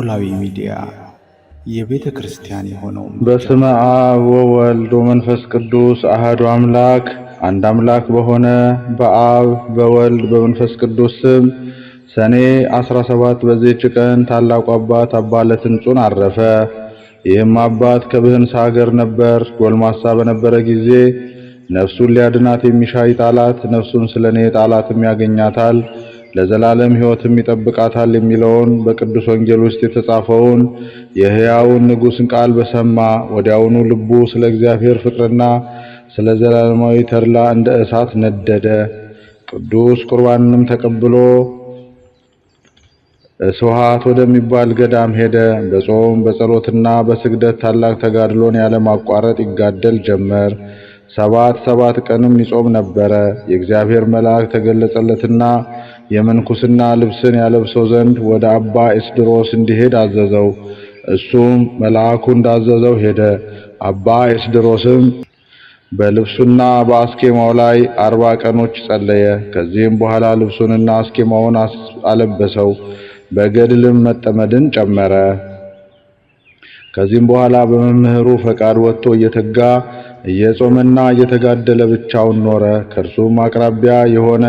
ኖላዊ ሚዲያ የቤተ ክርስቲያን የሆነው በስመ አብ ወወልድ ወመንፈስ ቅዱስ አሐዱ አምላክ አንድ አምላክ በሆነ በአብ በወልድ በመንፈስ ቅዱስ ስም ሰኔ 17 በዚህች ቀን ታላቁ አባት አባ ለትንጹን አረፈ። ይህም አባት ከብህንሳ ሀገር ነበር። ጎልማሳ በነበረ ጊዜ ነፍሱን ሊያድናት የሚሻ ይጣላት፣ ነፍሱን ስለኔ ጣላትም ያገኛታል፣ ለዘላለም ሕይወትም ይጠብቃታል የሚለውን በቅዱስ ወንጌል ውስጥ የተጻፈውን የሕያውን ንጉሥን ቃል በሰማ ወዲያውኑ ልቡ ስለ እግዚአብሔር ፍቅርና ስለ ዘላለማዊ ተድላ እንደ እሳት ነደደ። ቅዱስ ቁርባንንም ተቀብሎ እስዋት ወደሚባል ገዳም ሄደ። በጾም በጸሎትና በስግደት ታላቅ ተጋድሎን ያለማቋረጥ ይጋደል ጀመር። ሰባት ቀንም ይጾም ነበረ። የእግዚአብሔር መልአክ ተገለጸለትና የምንኩስና ልብስን ያለብሰው ዘንድ ወደ አባ ኤስድሮስ እንዲሄድ አዘዘው። እሱም መልአኩ እንዳዘዘው ሄደ። አባ ኤስድሮስም በልብሱና በአስኬማው ላይ 40 ቀኖች ጸለየ። ከዚህም በኋላ ልብሱንና አስኬማውን አለበሰው፣ በገድልም መጠመድን ጨመረ። ከዚህም በኋላ በመምህሩ ፈቃድ ወጥቶ እየተጋ እየጾመና እየተጋደለ ብቻውን ኖረ። ከእርሱም አቅራቢያ የሆነ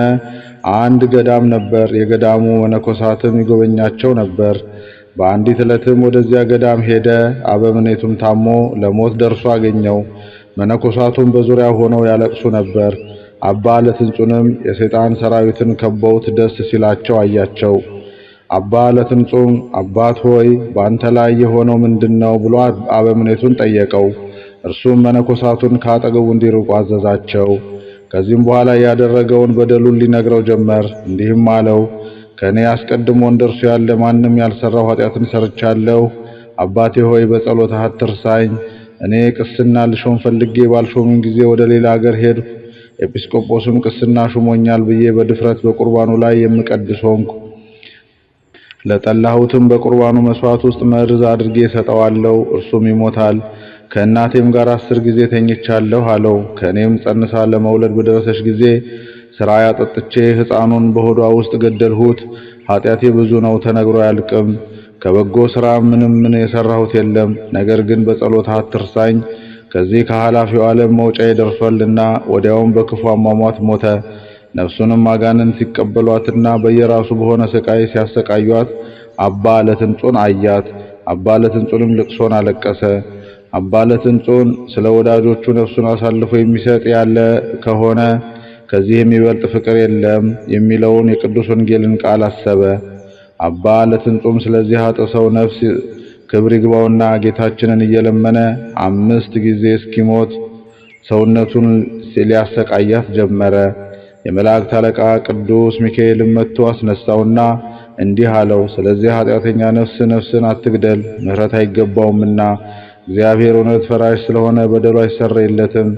አንድ ገዳም ነበር። የገዳሙ መነኮሳትም ይጎበኛቸው ነበር። በአንዲት ዕለትም ወደዚያ ገዳም ሄደ። አበምኔቱም ታሞ ለሞት ደርሶ አገኘው። መነኮሳቱም በዙሪያው ሆነው ያለቅሱ ነበር። አባ ለትንጹንም የሰይጣን ሰራዊትን ከበውት ደስ ሲላቸው አያቸው። አባ ለትንጹም አባት ሆይ በአንተ ላይ የሆነው ምንድነው ብሎ አበምኔቱን ጠየቀው። እርሱም መነኮሳቱን ከአጠገቡ እንዲርቁ አዘዛቸው። ከዚህም በኋላ ያደረገውን በደሉን ሊነግረው ጀመር። እንዲህም አለው፣ ከኔ አስቀድሞ እንደርሱ ያለ ማንም ያልሰራው ኃጢአትን ሰርቻለሁ። አባቴ ሆይ በጸሎትህ አትርሳኝ። እኔ ቅስና ልሾም ፈልጌ ባልሾምን ጊዜ ወደ ሌላ ሀገር ሄድኩ። ኤጲስቆጶስም ቅስና ሹሞኛል ብዬ በድፍረት በቁርባኑ ላይ የምቀድስ ሆንኩ። ለጠላሁትም በቁርባኑ መስዋዕት ውስጥ መርዝ አድርጌ ሰጠዋለሁ፣ እርሱም ይሞታል። ከእናቴም ጋር 10 ጊዜ ተኝቻለሁ አለው። ከእኔም ጸንሳ ለመውለድ በደረሰች ጊዜ ስራይ አጠጥቼ ሕፃኑን በሆዷ ውስጥ ገደልሁት። ኃጢአቴ ብዙ ነው፣ ተነግሮ አያልቅም። ከበጎ ሥራ ምን የሰራሁት የለም። ነገር ግን በጸሎት አትርሳኝ፣ ከዚህ ከኃላፊው ዓለም መውጫዬ ደርሷልና። ወዲያውም በክፉ አሟሟት ሞተ። ነፍሱንም አጋንንት ሲቀበሏትና በየራሱ በሆነ ስቃይ ሲያሰቃዩት አባ ለትንጹን አያት። አባ ለትንጹንም ልቅሶን አለቀሰ። አባ ለትንጹን ስለ ወዳጆቹ ነፍሱን አሳልፎ የሚሰጥ ያለ ከሆነ ከዚህ የሚበልጥ ፍቅር የለም የሚለውን የቅዱስ ወንጌልን ቃል አሰበ። አባ ለትንጹም ስለዚህ አጥሰው ነፍስ ክብር ይግባውና ጌታችንን እየለመነ 5 ጊዜ እስኪሞት ሰውነቱን ሊያሰቃያት ጀመረ። የመላእክት አለቃ ቅዱስ ሚካኤልም መጥቶ አስነሳውና እንዲህ አለው፣ ስለዚህ ኃጢአተኛ ነፍስን አትግደል፣ ምሕረት አይገባውምና እግዚአብሔር እውነት ፈራሽ ስለሆነ በደሉ አይሰረይለትም።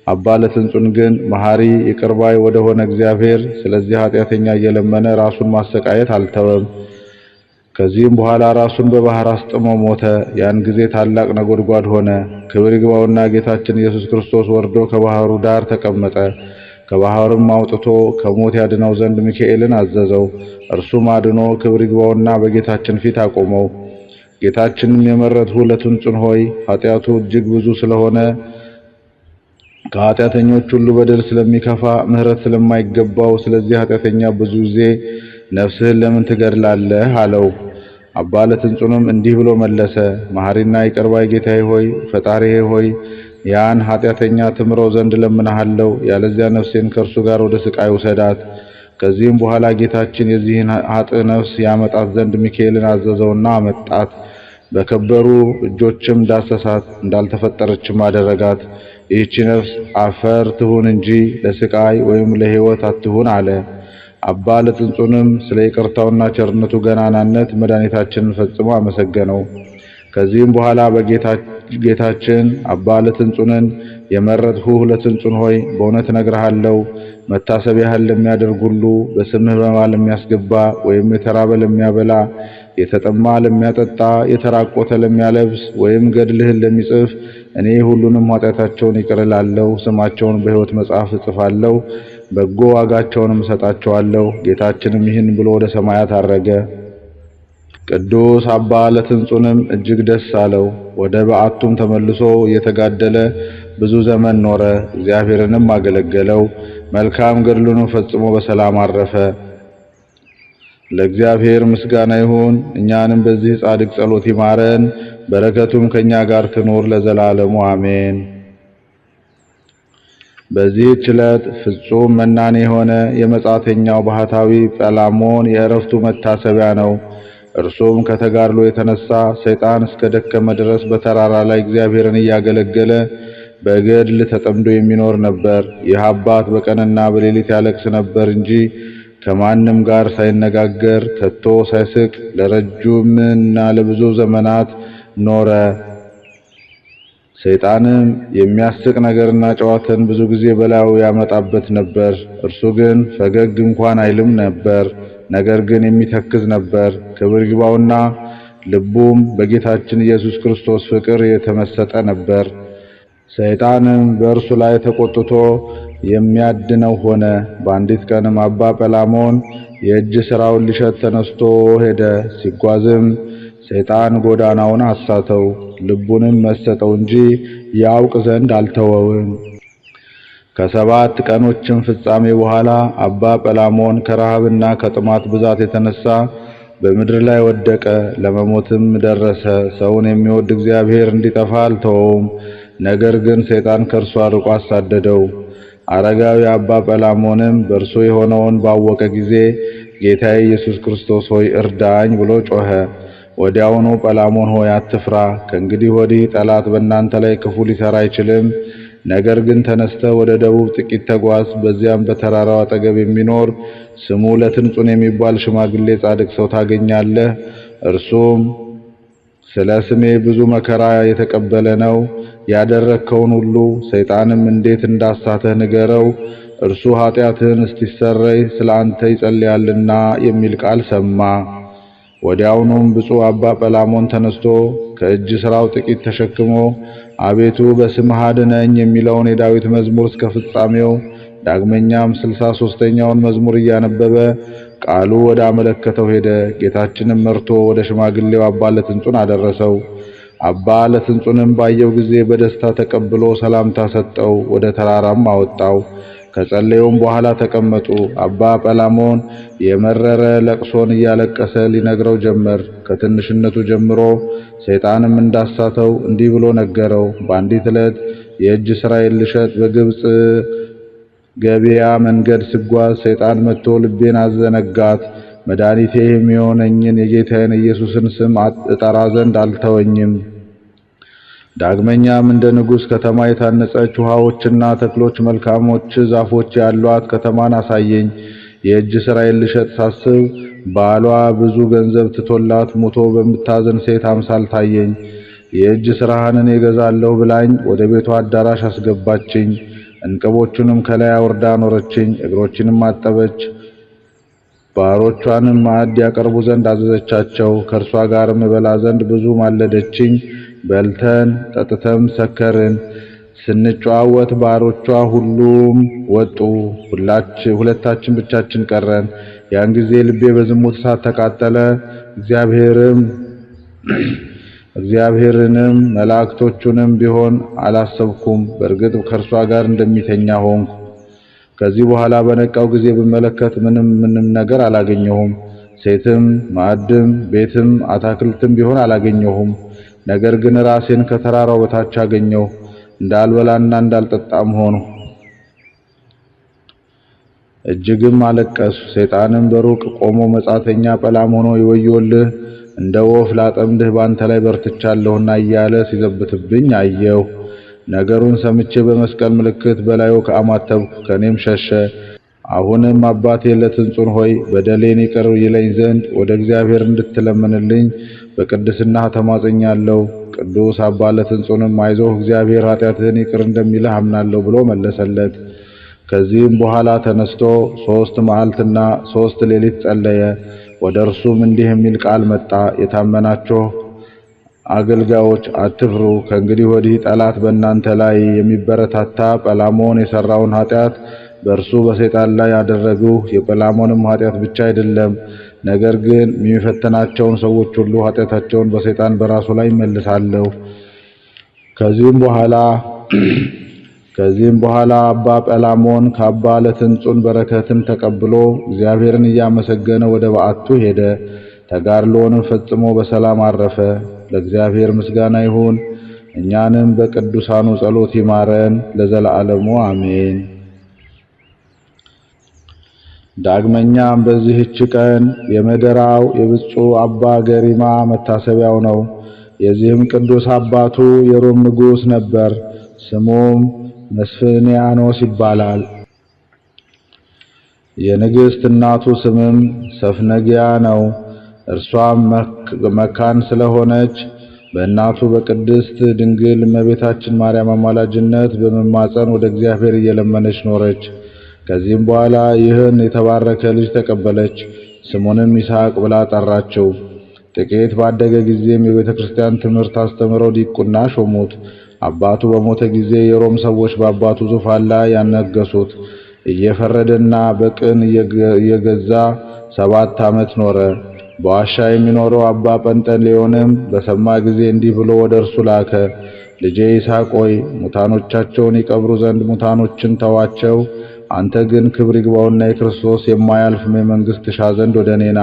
አባ ለትንጹን ግን መሐሪ ይቅር ባይ ወደሆነ እግዚአብሔር ስለዚህ ኃጢአተኛ እየለመነ ራሱን ማሰቃየት አልተወም። ከዚህም በኋላ ራሱን በባህር አስጥሞ ሞተ። ያን ጊዜ ታላቅ ነጎድጓድ ሆነ። ክብር ይግባውና ጌታችን ኢየሱስ ክርስቶስ ወርዶ ከባህሩ ዳር ተቀመጠ። ከባህሩም አውጥቶ ከሞት ያድነው ዘንድ ሚካኤልን አዘዘው። እርሱም አድኖ ክብር ይግባውና በጌታችን ፊት አቆመው። ጌታችንም የመረጥሁ ለትንጹን ሆይ ኃጢአቱ እጅግ ብዙ ስለሆነ ከኃጢአተኞች ሁሉ በደል ስለሚከፋ ምሕረት ስለማይገባው ስለዚህ ኃጢአተኛ ብዙ ጊዜ ነፍስህን ለምን ትገድላለህ? አለው። አባ ለትንጹንም እንዲህ ብሎ መለሰ፣ መሐሪና ይቅር ባይ ጌታዬ ሆይ ፈጣሪዬ ሆይ ያን ኃጢአተኛ ትምረው ዘንድ ለምንሃለሁ፣ ያለዚያ ነፍሴን ከእርሱ ጋር ወደ ስቃይ ውሰዳት። ከዚህም በኋላ ጌታችን የዚህን ኃጥእ ነፍስ ያመጣት ዘንድ ሚካኤልን አዘዘውና አመጣት። በከበሩ እጆችም ዳሰሳት፣ እንዳልተፈጠረችም አደረጋት። ይህች ነፍስ አፈር ትሁን እንጂ ለስቃይ ወይም ለሕይወት አትሁን አለ። አባ ለትንጹንም ስለ ይቅርታውና ቸርነቱ ገናናነት መድኃኒታችንን ፈጽሞ አመሰገነው። ከዚህም በኋላ ጌታችን አባ ለትንጹንን የመረጥሁህ ለትንጹን ሆይ በእውነት እነግርሃለሁ፣ መታሰቢያህን ለሚያደርግ ሁሉ በስምህ በማል ለሚያስገባ ወይም የተራበ ለሚያበላ፣ የተጠማ ለሚያጠጣ፣ የተራቆተ ለሚያለብስ ወይም ገድልህን ለሚጽፍ እኔ ሁሉንም ኃጢአታቸውን ይቅር እላለሁ፣ ስማቸውን በሕይወት መጽሐፍ እጽፋለሁ፣ በጎ ዋጋቸውንም እሰጣቸዋለሁ። ጌታችንም ይህን ብሎ ወደ ሰማያት አረገ። ቅዱስ አባ ለትንጹንም እጅግ ደስ አለው። ወደ በዓቱም ተመልሶ እየተጋደለ ብዙ ዘመን ኖረ። እግዚአብሔርንም አገለገለው። መልካም ገድሉንም ፈጽሞ በሰላም አረፈ። ለእግዚአብሔር ምስጋና ይሁን። እኛንም በዚህ ጻድቅ ጸሎት ይማረን፣ በረከቱም ከኛ ጋር ትኖር ለዘላለሙ አሜን። በዚህች ዕለት ፍጹም መናኔ የሆነ የመጻተኛው ባህታዊ ጰላሞን የዕረፍቱ መታሰቢያ ነው። እርሱም ከተጋድሎ የተነሳ ሰይጣን እስከ ደከመ ድረስ በተራራ ላይ እግዚአብሔርን እያገለገለ በገድል ተጠምዶ የሚኖር ነበር። ይህ አባት በቀንና በሌሊት ያለቅስ ነበር እንጂ ከማንም ጋር ሳይነጋገር ከቶ ሳይስቅ ለረጅምና ለብዙ ዘመናት ኖረ። ሰይጣንም የሚያስቅ ነገርና ጨዋታን ብዙ ጊዜ በላዩ ያመጣበት ነበር። እርሱ ግን ፈገግ እንኳን አይልም ነበር፣ ነገር ግን የሚተክዝ ነበር። ክብር ይግባውና ልቡም በጌታችን ኢየሱስ ክርስቶስ ፍቅር የተመሰጠ ነበር። ሰይጣንም በእርሱ ላይ ተቆጥቶ የሚያድነው ሆነ። በአንዲት ቀንም አባ ጰላሞን የእጅ ሥራውን ሊሸጥ ተነስቶ ሄደ። ሲጓዝም ሰይጣን ጎዳናውን አሳተው፣ ልቡንም መሰጠው እንጂ ያውቅ ዘንድ አልተወውም። ከ7 ቀኖችም ፍጻሜ በኋላ አባ ጰላሞን ከረሃብና ከጥማት ብዛት የተነሳ በምድር ላይ ወደቀ፣ ለመሞትም ደረሰ። ሰውን የሚወድ እግዚአብሔር እንዲጠፋ አልተወውም፣ ነገር ግን ሰይጣን ከእርሱ አርቆ አሳደደው። አረጋዊ አባ ጰላሞንም በእርሱ የሆነውን ባወቀ ጊዜ ጌታዬ ኢየሱስ ክርስቶስ ሆይ እርዳኝ ብሎ ጮኸ። ወዲያውኑ ጰላሞን ሆይ አትፍራ፣ ከእንግዲህ ወዲህ ጠላት በእናንተ ላይ ክፉ ሊሰራ አይችልም። ነገር ግን ተነስተህ ወደ ደቡብ ጥቂት ተጓዝ። በዚያም በተራራው አጠገብ የሚኖር ስሙ ለትንጹን የሚባል ሽማግሌ ጻድቅ ሰው ታገኛለህ። እርሱም ስለ ስሜ ብዙ መከራ የተቀበለ ነው። ያደረግከውን ሁሉ ሰይጣንም እንዴት እንዳሳተህ ንገረው። እርሱ ኃጢአትህን እስቲሰረይ ስለ አንተ ይጸልያልና የሚል ቃል ሰማ። ወዲያውኑም ብፁዕ አባ ጰላሞን ተነስቶ ከእጅ ሥራው ጥቂት ተሸክሞ አቤቱ በስምህ አድነኝ የሚለውን የዳዊት መዝሙር እስከ ፍጻሜው፣ ዳግመኛም 63ኛውን መዝሙር እያነበበ ቃሉ ወደ አመለከተው ሄደ። ጌታችንም መርቶ ወደ ሽማግሌው አባ ለትንጹን አደረሰው። አባ ለትንጹንም ባየው ጊዜ በደስታ ተቀብሎ ሰላምታ ሰጠው፣ ወደ ተራራም አወጣው። ከጸለዩም በኋላ ተቀመጡ። አባ ጰላሞን የመረረ ለቅሶን እያለቀሰ ሊነግረው ጀመር። ከትንሽነቱ ጀምሮ ሰይጣንም እንዳሳተው እንዲህ ብሎ ነገረው። በአንዲት ዕለት የእጅ ሥራዬን ልሸጥ በግብጽ ገበያ መንገድ ስጓዝ ሰይጣን መጥቶ ልቤን አዘነጋት። መድኃኒቴ የሚሆነኝን የጌታዬን ኢየሱስን ስም እጠራ ዘንድ አልተወኝም። ዳግመኛም እንደ ንጉሥ ከተማ የታነጸች ውሃዎችና ተክሎች መልካሞች ዛፎች ያሏት ከተማን አሳየኝ። የእጅ ሥራዬን ልሸጥ ሳስብ ባሏ ብዙ ገንዘብ ትቶላት ሙቶ በምታዝን ሴት አምሳል ታየኝ። የእጅ ሥራህን እገዛለሁ ብላኝ ወደ ቤቷ አዳራሽ አስገባችኝ። እንቅቦቹንም ከላይ አውርዳ አኖረችኝ፣ እግሮችንም አጠበች። ባሮቿንም ማዕድ ያቀርቡ ዘንድ አዘዘቻቸው። ከእርሷ ጋርም እበላ ዘንድ ብዙ ማለደችኝ። በልተን ጠጥተም ሰከርን። ስንጨዋወት ባሮቿ ሁሉም ወጡ፣ ሁለታችን ብቻችን ቀረን። ያን ጊዜ ልቤ በዝሙት እሳት ተቃጠለ። እግዚአብሔርንም መላእክቶቹንም ቢሆን አላሰብኩም። በእርግጥ ከእርሷ ጋር እንደሚተኛ ሆንኩ። ከዚህ በኋላ በነቃው ጊዜ ብመለከት ምንም ነገር አላገኘሁም። ሴትም ማዕድም ቤትም አታክልትም ቢሆን አላገኘሁም። ነገር ግን ራሴን ከተራራው በታች አገኘሁ። እንዳልበላና እንዳልጠጣም ሆንሁ። እጅግም አለቀስሁ። ሰይጣንም በሩቅ ቆሞ መጻተኛ ጰላሞን ሆይ ወዮልህ፣ እንደ ወፍ ላጠምድህ ባንተ ላይ በርትቻለሁና እያለ ሲዘብትብኝ አየሁ። ነገሩን ሰምቼ በመስቀል ምልክት በላዩ ከአማተብኩ፣ ከኔም ሸሸ። አሁንም አባቴ ለትንጹን ሆይ በደሌን ይቅር ይለኝ ዘንድ ወደ እግዚአብሔር እንድትለምንልኝ በቅድስና ተማጽኛለሁ። ቅዱስ አባ ለትንጹንም አይዞህ እግዚአብሔር ኃጢአትህን ይቅር እንደሚልህ አምናለሁ ብሎ መለሰለት። ከዚህም በኋላ ተነስቶ 3 መዓልትና 3 ሌሊት ጸለየ። ወደ እርሱም እንዲህ የሚል ቃል መጣ። የታመናችሁ አገልጋዮች አትፍሩ። ከእንግዲህ ወዲህ ጠላት በእናንተ ላይ የሚበረታታ ጰላሞን የሰራውን ኃጢአት በእርሱ በሰይጣን ላይ ያደረግሁ። የጰላሞንም ኃጢአት ብቻ አይደለም፣ ነገር ግን የሚፈተናቸውን ሰዎች ሁሉ ኃጢአታቸውን በሰይጣን በራሱ ላይ መልሳለሁ። ከዚህም በኋላ አባ ጰላሞን ከአባ ለትንጹን በረከትን ተቀብሎ እግዚአብሔርን እያመሰገነ ወደ በዓቱ ሄደ። ተጋድሎውንም ፈጽሞ በሰላም አረፈ። ለእግዚአብሔር ምስጋና ይሁን። እኛንም በቅዱሳኑ ጸሎት ይማረን ለዘላለሙ አሜን። ዳግመኛም በዚህች ቀን የመደራው የብፁዕ አባ ገሪማ መታሰቢያው ነው። የዚህም ቅዱስ አባቱ የሮም ንጉሥ ነበር። ስሙም መስፍንያኖስ ይባላል። የንግሥት እናቱ ስምም ሰፍነጊያ ነው። እርሷም መካን ስለሆነች በእናቱ በቅድስት ድንግል እመቤታችን ማርያም አማላጅነት በመማፀን ወደ እግዚአብሔር እየለመነች ኖረች። ከዚህም በኋላ ይህን የተባረከ ልጅ ተቀበለች። ስሙንም ይስሐቅ ብላ ጠራችው። ጥቂት ባደገ ጊዜም የቤተ ክርስቲያን ትምህርት አስተምረው ዲቁና ሾሙት። አባቱ በሞተ ጊዜ የሮም ሰዎች በአባቱ ዙፋን ላይ ያነገሱት። እየፈረደና በቅን እየገዛ 7 ዓመት ኖረ። በዋሻ የሚኖረው አባ ጰንጠሌዎንም በሰማ ጊዜ እንዲህ ብሎ ወደ እርሱ ላከ። ልጄ ይስሐቅ ሆይ ሙታኖቻቸውን ይቀብሩ ዘንድ ሙታኖችን ተዋቸው። አንተ ግን ክብር ይግባውና የክርስቶስ የማያልፍ መንግሥት ትሻ ዘንድ ወደ እኔ ና።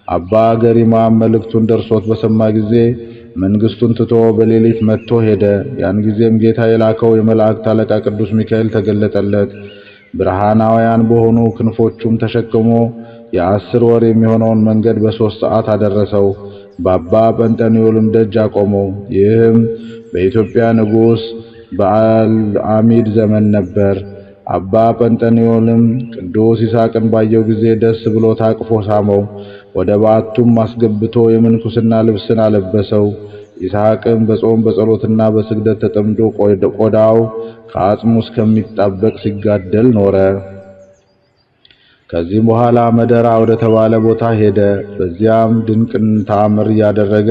አባ ገሪማ መልእክቱን ደርሶት በሰማ ጊዜ መንግሥቱን ትቶ በሌሊት መጥቶ ሄደ። ያን ጊዜም ጌታ የላከው የመላእክት አለቃ ቅዱስ ሚካኤል ተገለጠለት። ብርሃናውያን በሆኑ ክንፎቹም ተሸክሞ የ10 ወር የሚሆነውን መንገድ በ3 ሰዓት አደረሰው። በአባ ጰንጠሌዎንም ደጅ አቆመው። ይህም በኢትዮጵያ ንጉሥ በአልዓሚድ ዘመን ነበር። አባ ጰንጠሌዎንም ቅዱስ ይስሐቅን ባየው ጊዜ ደስ ብሎ ታቅፎ ሳመው። ወደ በዓቱም አስገብቶ የምንኩስና ልብስን አለበሰው። ይስሐቅም በጾም በጸሎትና በስግደት ተጠምዶ ቆዳው ከአጽሙ እስከሚጣበቅ ሲጋደል ኖረ። ከዚህም በኋላ መደራ ወደ ተባለ ቦታ ሄደ። በዚያም ድንቅን ተአምር እያደረገ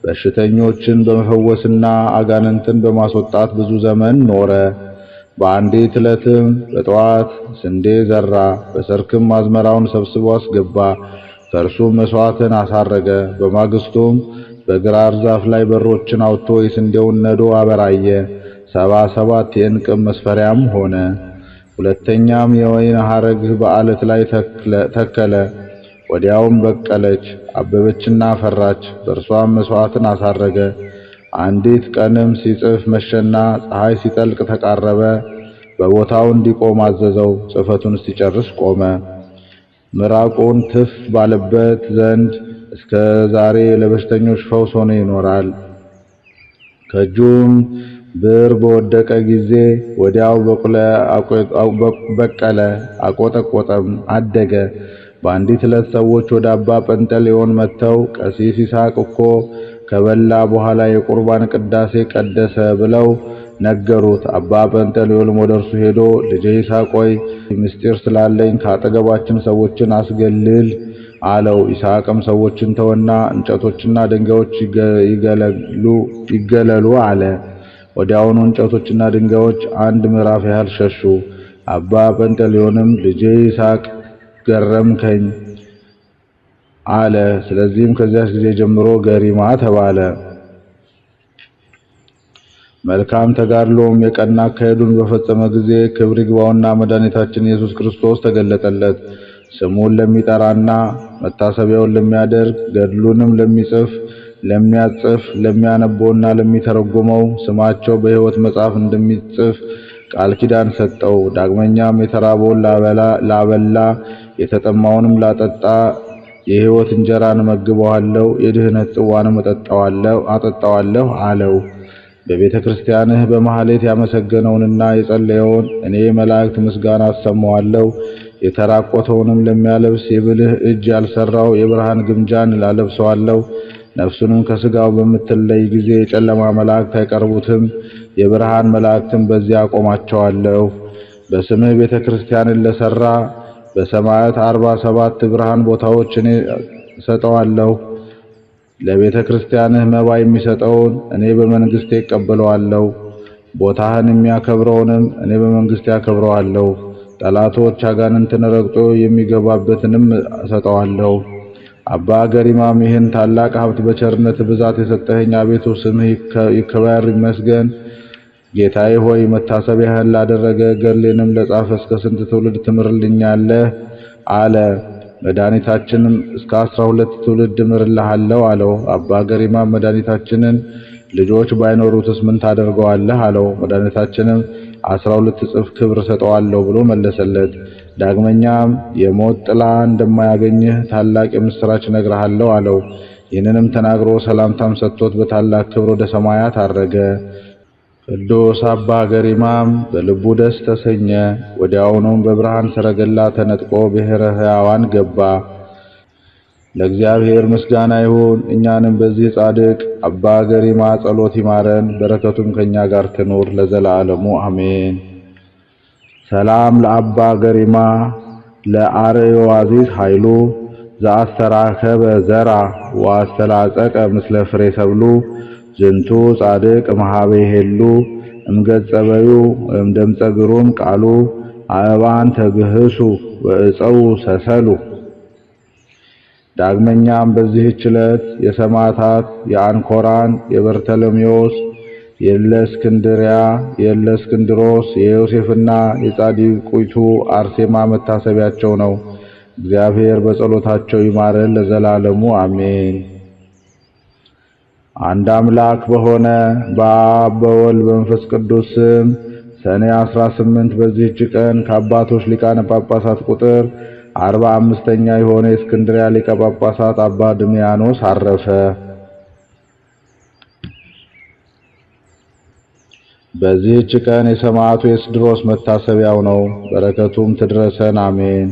በሽተኞችን በመፈወስና አጋንንትን በማስወጣት ብዙ ዘመን ኖረ። በአንዲት ዕለትም በጠዋት ስንዴ ዘራ፣ በሰርክም አዝመራውን ሰብስቦ አስገባ። ከእርሱም መሥዋዕትን አሳረገ። በማግስቱም በግራር ዛፍ ላይ በሮችን አውጥቶ የስንዴውን ነዶ አበራየ። 77 የዕንቅብ መስፈሪያም ሆነ። ሁለተኛም የወይን ሐረግ በዓለት ላይ ተከለ። ወዲያውም በቀለች፣ አበበችና ፈራች። በእርሷም መሥዋዕትን አሳረገ። አንዲት ቀንም ሲጽፍ መሸና ፀሐይ ሲጠልቅ ተቃረበ። በቦታው እንዲቆም አዘዘው። ጽሕፈቱን ሲጨርስ ቆመ። ምራቁን ትፍ ባለበት ዘንድ እስከ ዛሬ ለበሽተኞች ፈውስ ሆኖ ይኖራል። ከእጁም ብር በወደቀ ጊዜ ወዲያው በቀለ፣ አቆጠቆጠም፣ አደገ። በአንዲት ዕለት ሰዎች ወደ አባ ጰንጠሌዎን መጥተው ቀሲስ ይስሐቅ እኮ ከበላ በኋላ የቁርባን ቅዳሴ ቀደሰ ብለው ነገሩት። አባ ጰንጠሌዎንም ወደ እርሱ ሄዶ ልጄ ይስሐቅ ሆይ ምስጢር ስላለኝ ከአጠገባችን ሰዎችን አስገልል አለው። ይስሐቅም ሰዎችን ተወና እንጨቶችና ድንጋዮች ይገለሉ አለ። ወዲያውኑ እንጨቶችና ድንጋዮች 1 ምዕራፍ ያህል ሸሹ። አባ ጰንጠሌዎንም ልጄ ይስሐቅ ገረምከኝ አለ። ስለዚህም ከዚያች ጊዜ ጀምሮ ገሪማ ተባለ። መልካም ተጋድሎም የቀና አካሄዱን በፈጸመ ጊዜ ክብር ይግባውና መድኃኒታችን ኢየሱስ ክርስቶስ ተገለጠለት። ስሙን ለሚጠራና መታሰቢያውን ለሚያደርግ ገድሉንም ለሚጽፍ ለሚያጽፍ ለሚያነበውና ለሚተረጉመው ስማቸው በሕይወት መጽሐፍ እንደሚጽፍ ቃል ኪዳን ሰጠው። ዳግመኛም የተራበውን ላበላ የተጠማውንም ላጠጣ የሕይወት እንጀራን እመግበዋለሁ፣ የድህነት ጽዋንም አጠጣዋለሁ አለው። በቤተ ክርስቲያንህ በማህሌት ያመሰገነውንና የጸለየውን እኔ መላእክት ምስጋና አሰማዋለሁ። የተራቆተውንም ለሚያለብስ የብልህ እጅ ያልሰራው የብርሃን ግምጃን ላለብሰዋለሁ። ነፍሱንም ከሥጋው በምትለይ ጊዜ የጨለማ መላእክት አይቀርቡትም፣ የብርሃን መላእክትም በዚያ አቆማቸዋለሁ። በስምህ ቤተ ክርስቲያንን ለሠራ በሰማያት 47 ብርሃን ቦታዎች እኔ እሰጠዋለሁ። ለቤተ ክርስቲያንህ መባ የሚሰጠውን እኔ በመንግሥቴ እቀበለዋለሁ። ቦታህን የሚያከብረውንም እኔ በመንግሥቴ አከብረዋለሁ። ጠላቶች አጋንንትን ረግጦ የሚገባበትንም እሰጠዋለሁ። አባ ገሪማም ይህን ታላቅ ሀብት በቸርነት ብዛት የሰጠኸኝ አቤቱ ስምህ ይክበር ይመስገን። ጌታዬ ሆይ መታሰቢያህን ላደረገ ገድሌንም ለጻፈ እስከ ስንት ትውልድ ትምርልኛለህ አለ። መድኃኒታችንም እስከ 12 ትውልድ እምርልሃለሁ አለው። አባ ገሪማም መድኃኒታችንን ልጆች ባይኖሩትስ ምን ታደርገዋለህ አለው። መድኃኒታችንም 12 እጥፍ ክብር ሰጠዋለሁ ብሎ መለሰለት። ዳግመኛም የሞት ጥላ እንደማያገኝህ ታላቅ የምስራች እነግርሃለሁ አለው። ይህንንም ተናግሮ ሰላምታም ሰጥቶት በታላቅ ክብር ወደ ሰማያት አረገ። ቅዱስ አባ ገሪማም በልቡ ደስ ተሰኘ። ወዲያውኑም በብርሃን ሰረገላ ተነጥቆ ብሔረ ሕያዋን ገባ። ለእግዚአብሔር ምስጋና ይሁን። እኛንም በዚህ ጻድቅ አባ ገሪማ ጸሎት ይማረን፣ በረከቱም ከኛ ጋር ትኑር ለዘላለሙ አሜን። ሰላም ለአባ ገሪማ ለአርዮዋዚዝ ኃይሉ ዘአስተራከበ ዘራ ወአስተላጸቀ ምስለ ፍሬ ሰብሉ ዝንቱ ጻድቅ መሃቤ ሄሉ እምገጸበዩ እምደምፀ ግሩም ቃሉ አእባን ተግህሱ ወእፀው ሰሰሉ። ዳግመኛም በዚህች ዕለት የሰማዕታት የአንኮራን፣ የበርተሎሜዎስ፣ የእለእስክንድርያ፣ የእለእስክንድሮስ፣ የዮሴፍና የጻድቁይቱ አርሴማ መታሰቢያቸው ነው። እግዚአብሔር በጸሎታቸው ይማረን ለዘላለሙ አሜን። አንድ አምላክ በሆነ በአብ በወልድ በመንፈስ ቅዱስ ስም ሰኔ 18 በዚህች ቀን ከአባቶች ሊቃነ ጳጳሳት ቁጥር 45ኛ የሆነ የእስክንድርያ ሊቀ ጳጳሳት አባ ድሚያኖስ አረፈ። በዚህች ቀን የሰማዕቱ የስድሮስ መታሰቢያው ነው። በረከቱም ትድረሰን አሜን።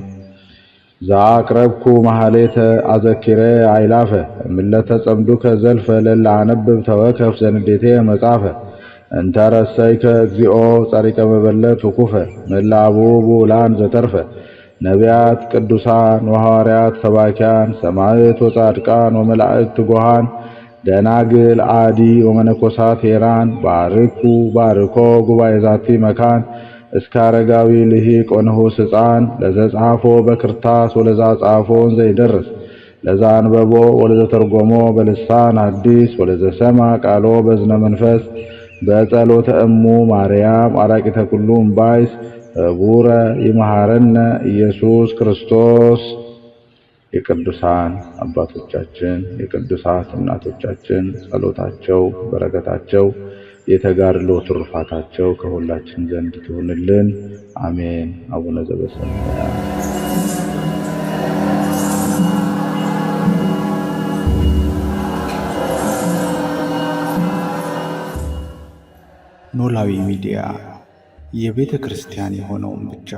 ዘአቅረብኩ ማህሌተ አዘኪሬ አይላፈ እምለተ ጸምዱከ ዘልፈ ለላ አነብብ ተወከፍ ዘንዴቴ መጻፈ እንተረሰይከ እግዚኦ ጸሪቀ መበለት ውኩፈ መላቡ ቡላን ዘተርፈ ነቢያት ቅዱሳን ወሐዋርያት ሰባኪያን ሰማዕት ወጻድቃን ወመላእክት ጎሃን ደናግል አዲ ወመነኮሳት ሄራን ባርኩ ባርኮ ጉባኤ ዛቲ መካን እስከ አረጋዊ ልሂቅ ወንሑስ ሕፃን ለዘጻፎ በክርታስ ወለዛ ጻፎን ዘይደርስ ለዛ አንበቦ ወለዘ ተርጎሞ በልሳን አዲስ ወለዘ ሰማ ቃሎ በዝነ መንፈስ በጸሎተ እሙ ማርያም አራቂተ ኩሉ እምባይስ ቡረ ይመሐረነ ኢየሱስ ክርስቶስ። የቅዱሳን አባቶቻችን የቅዱሳት እናቶቻችን ጸሎታቸው በረከታቸው የተጋድሎ ትሩፋታቸው ከሁላችን ዘንድ ትሁንልን አሜን። አቡነ ዘበሰማያት ኖላዊ ሚዲያ የቤተ ክርስቲያን የሆነውን ብቻ